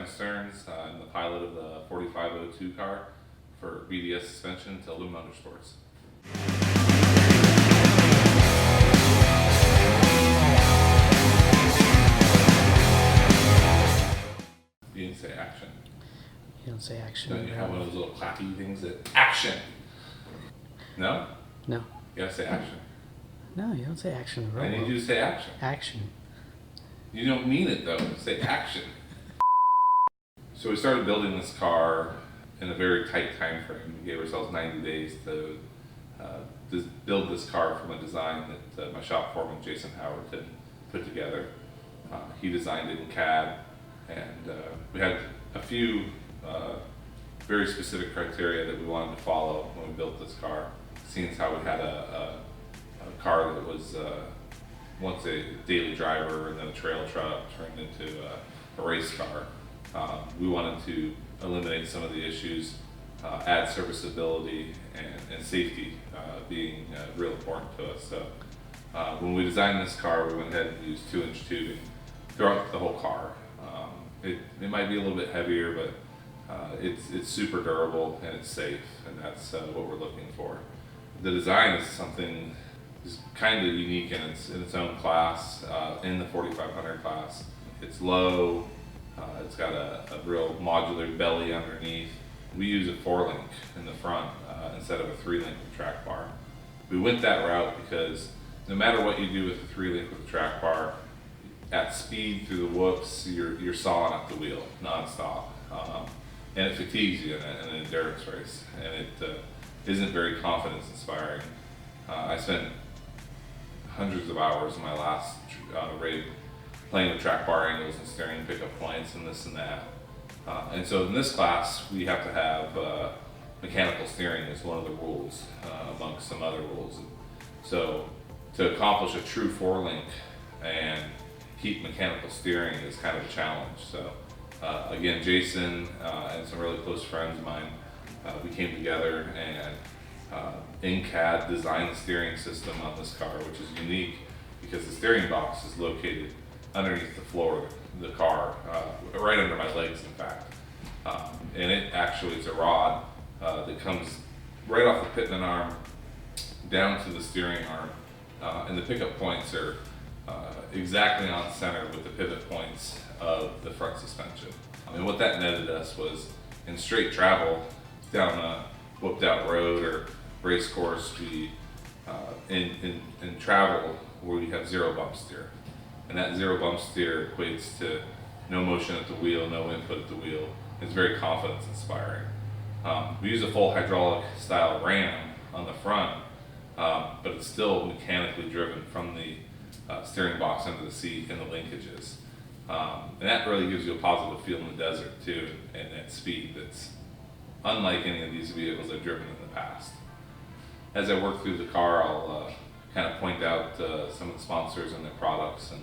Stearn. I'm the pilot of the 4502 car for BDS suspension, Tilden Motorsports. You didn't say action. You don't say action. Don't you have one of those little clappy things that action? No? No. You gotta say action. No, you don't say action. I need you to say action. Action. You don't mean it though. Say action. So we started building this car in a very tight time frame. We gave ourselves 90 days to build this car from a design that my shop foreman, Jason Howard, had put together. He designed it in CAD, and we had a few very specific criteria that we wanted to follow when we built this car. Seeing as how we had a car that was once a daily driver and then a trail truck turned into a race car. We wanted to eliminate some of the issues, add serviceability and safety being real important to us. So when we designed this car, we went ahead and used 2-inch tubing throughout the whole car. It might be a little bit heavier, but it's super durable and it's safe, and that's what we're looking for. The design is something is kind of unique in its own class, in the 4500 class. It's low. It's got a real modular belly underneath. We use a 4-link in the front instead of a 3-link with track bar. We went that route because no matter what you do with a 3-link with a track bar, at speed through the whoops, you're sawing at the wheel nonstop, and it fatigues you in an endurance race, and it isn't very confidence inspiring. I spent hundreds of hours in my last rig playing with track bar angles and steering pickup points and this and that. And so in this class, we have to have mechanical steering as one of the rules, amongst some other rules. So to accomplish a true 4-link and keep mechanical steering is kind of a challenge. So again, Jason and some really close friends of mine, we came together and in CAD designed the steering system on this car, which is unique because the steering box is located underneath the floor of the car, right under my legs, in fact. And it actually is a rod that comes right off the pitman arm down to the steering arm, and the pickup points are exactly on center with the pivot points of the front suspension. And what that netted us was in straight travel down a whooped out road or race course, we in travel where we have 0 bump steer. And that 0 bump steer equates to no motion at the wheel, no input at the wheel. It's very confidence inspiring. We use a full hydraulic style ram on the front, but it's still mechanically driven from the steering box under the seat and the linkages. And that really gives you a positive feel in the desert too, and that speed that's unlike any of these vehicles I've driven in the past. As I work through the car, I'll kind of point out some of the sponsors and their products, and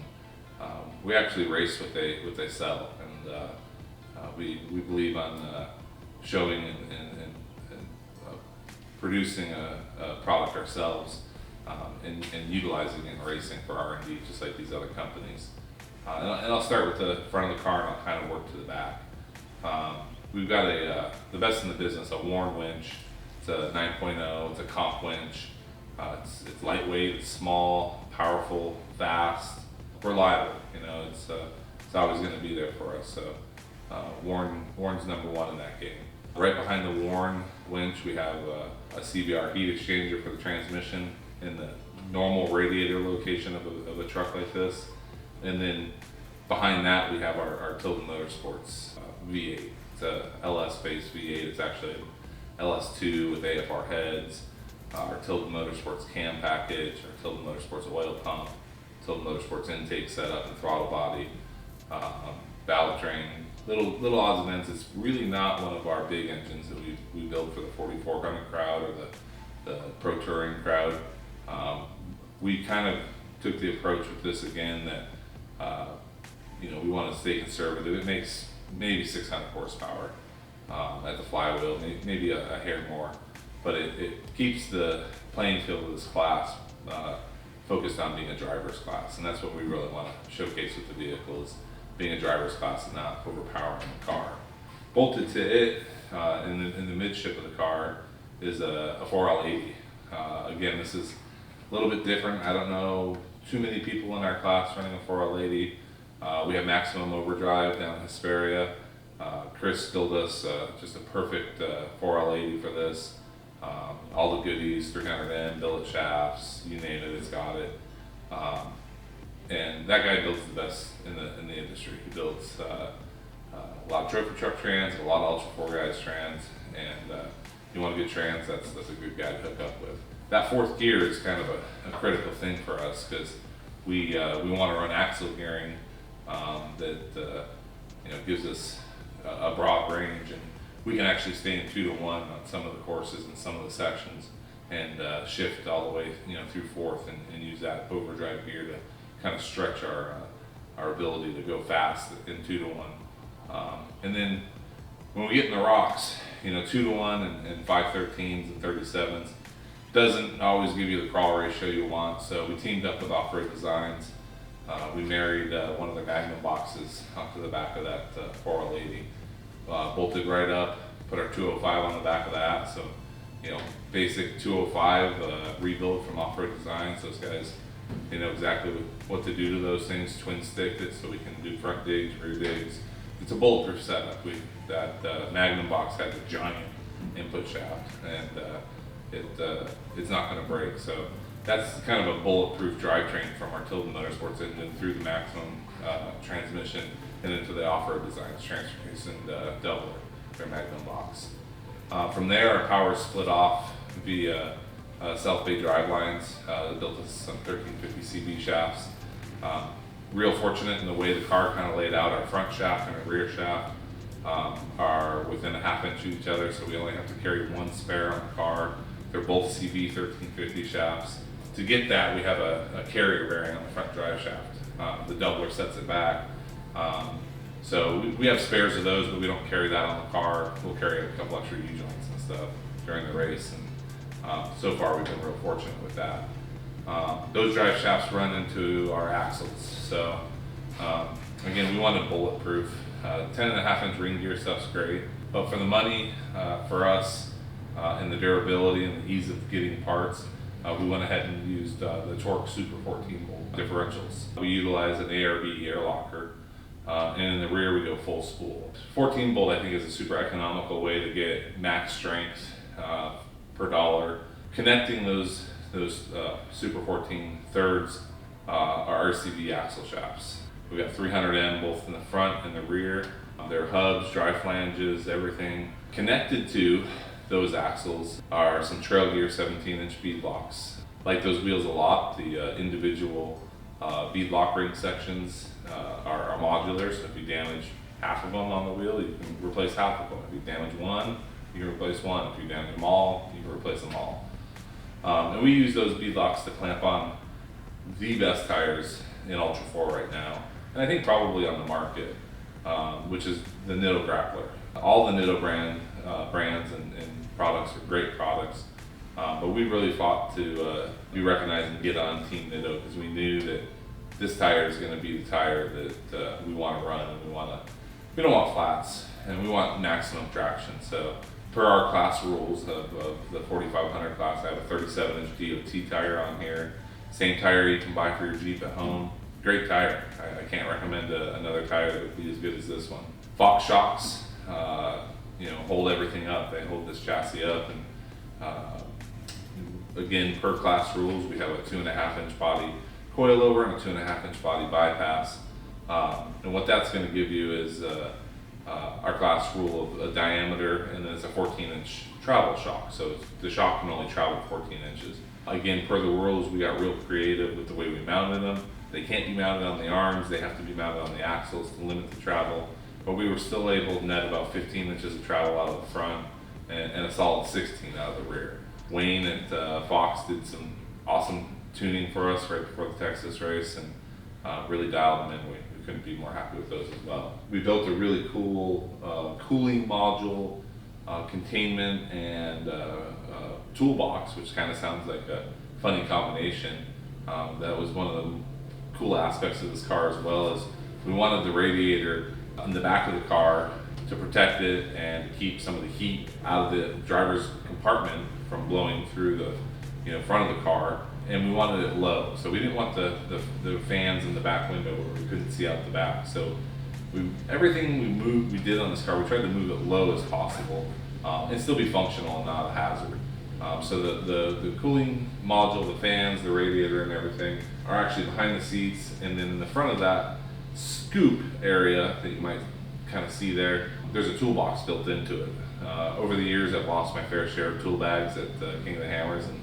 we actually race what they sell, and we believe on showing and producing a product ourselves, and utilizing it in racing for R&D, just like these other companies. And I'll start with the front of the car and I'll kind of work to the back. We've got the best in the business, a Warn winch. It's a 9.0, it's a comp winch. It's lightweight, it's small, powerful, fast, reliable. You know, it's always going to be there for us. So Warn's number one in that game. Right behind the Warn winch, we have a CBR heat exchanger for the transmission in the normal radiator location of a truck like this. And then behind that, we have our Tilden Motorsports V8. It's LS-based V8. It's actually LS2 with AFR heads, our Tilden Motorsports cam package, our Tilden Motorsports oil pump, Tilden Motorsports intake setup and throttle body, valve train, little odds and ends. It's really not one of our big engines that we build for the 4400 crowd or the pro touring crowd. We kind of took the approach with this again that we want to stay conservative. It makes maybe 600 horsepower at the flywheel, maybe a hair more, but it keeps the playing field of this class focused on being a driver's class, and that's what we really want to showcase with the vehicle, is being a driver's class and not overpowering the car. Bolted to it in the midship of the car is a 4L80. Again, this is a little bit different. I don't know too many people in our class running a 4L80. We have maximum overdrive down in Hesperia. Chris built us just a perfect 4L80 for this. All the goodies, 300M, billet shafts, you name it, it's got it. And that guy builds the best in the industry. He builds a lot of trophy truck trans, a lot of Ultra 4 guys trans, and you want a good trans, that's a good guy to hook up with. That fourth gear is kind of a critical thing for us, because we want to run axle gearing that gives us a broad range, and we can actually stay in 2-to-1 on some of the courses and some of the sections, and shift all the way through fourth and use that overdrive gear to kind of stretch our ability to go fast in 2-to-1. And then when we get in the rocks, 2-to-1 and 513s and 37s doesn't always give you the crawl ratio you want, so we teamed up with Off-Road Designs. We married one of the Magnum boxes onto the back of that 4L80, bolted right up, put our 205 on the back of that, so basic 205 rebuild from Off-Road Designs. Those guys, they know exactly what to do to those things, twin sticked it so we can do front digs, rear digs. It's a bulletproof setup. That Magnum box has a giant input shaft, and it's not going to break. So that's kind of a bulletproof drivetrain from our Tilden Motorsports engine through the Maximum transmission and into the Off-Road Designs transfer case and doubler, their Magnum box. From there, our power split off via South Bay drive lines. They built us some 1350 CB shafts. Real fortunate in the way the car kind of laid out. Our front shaft and our rear shaft are within a ½ inch of each other, so we only have to carry one spare on the car. They're both CB 1350 shafts. To get that, we have a carrier bearing on the front drive shaft. The doubler sets it back. So we have spares of those, but we don't carry that on the car. We'll carry a couple extra U-joints and stuff during the race, and so far we've been real fortunate with that. Those drive shafts run into our axles. So again, we wanted bulletproof. 10.5-inch ring gear stuff's great, but for the money, for us, and the durability and the ease of getting parts, we went ahead and used the Torque Super 14 bolt differentials. We utilize an ARB air locker, and in the rear we go full spool. 14 bolt I think is a super economical way to get max strength per dollar. Connecting those Super 14 thirds are RCV axle shafts. We got 300M both in the front and the rear. Their hubs, drive flanges, everything. Connected to those axles are some Trail Gear 17-inch bead locks. Like those wheels a lot. The individual bead lock ring sections are modular, so if you damage half of them on the wheel, you can replace half of them. If you damage one, you can replace one. If you damage them all, you can replace them all. And we use those bead locks to clamp on the best tires in Ultra 4 right now, and I think probably on the market, which is the Nitto Grappler. All the Nitto brands and products are great products, but we really fought to be recognized and get on Team Nitto, because we knew that this tire is going to be the tire that we want to run, and we don't want flats, and we want maximum traction. So per our class rules of the 4500 class, I have a 37-inch DOT tire on here. Same tire you can buy for your Jeep at home. Great tire. I can't recommend another tire that would be as good as this one. Fox shocks, hold everything up. They hold this chassis up, and again, per class rules, we have a 2.5-inch body coilover and a 2.5-inch body bypass. And what that's going to give you is our class rule of a diameter, and then it's a 14-inch travel shock. So the shock can only travel 14 inches. Again, per the rules, we got real creative with the way we mounted them. They can't be mounted on the arms, they have to be mounted on the axles to limit the travel. But we were still able to net about 15 inches of travel out of the front and a solid 16 out of the rear. Wayne at Fox did some awesome tuning for us right before the Texas race, and really dialed them in. We couldn't be more happy with those as well. We built a really cool cooling module, containment, and toolbox, which kind of sounds like a funny combination. That was one of the cool aspects of this car, as well as we wanted the radiator in the back of the car to protect it and keep some of the heat out of the driver's compartment from blowing through the front of the car. And we wanted it low, so we didn't want the fans in the back window where we couldn't see out the back. So everything we did on this car, we tried to move it low as possible and still be functional and not a hazard. So the cooling module, the fans, the radiator, and everything are actually behind the seats, and then in the front of that scoop area that you might kind of see there, there's a toolbox built into it. Over the years, I've lost my fair share of tool bags at King of the Hammers, and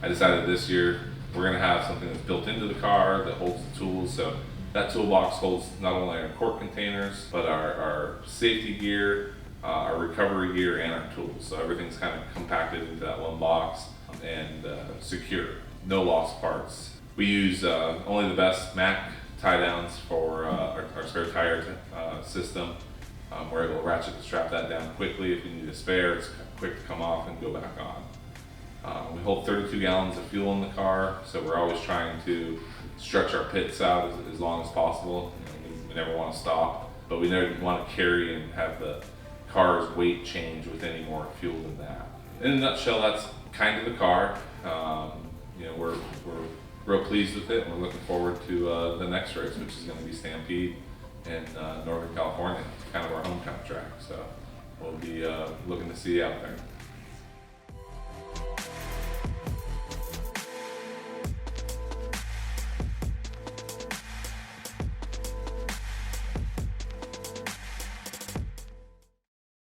I decided this year we're going to have something that's built into the car that holds the tools. So that toolbox holds not only our cork containers, but our safety gear, our recovery gear, and our tools. So everything's kind of compacted into that one box and secure. No lost parts. We use only the best Mac tie downs for our spare tire system. We're able to ratchet and strap that down quickly. If you need a spare, it's quick to come off and go back on. We hold 32 gallons of fuel in the car, so we're always trying to stretch our pits out as long as possible. We never want to stop, but we never want to carry and have the car's weight change with any more fuel than that. In a nutshell, that's kind of the car. We're real pleased with it, and we're looking forward to the next race, which is going to be Stampede in Northern California, kind of our hometown track. So we'll be looking to see you out there.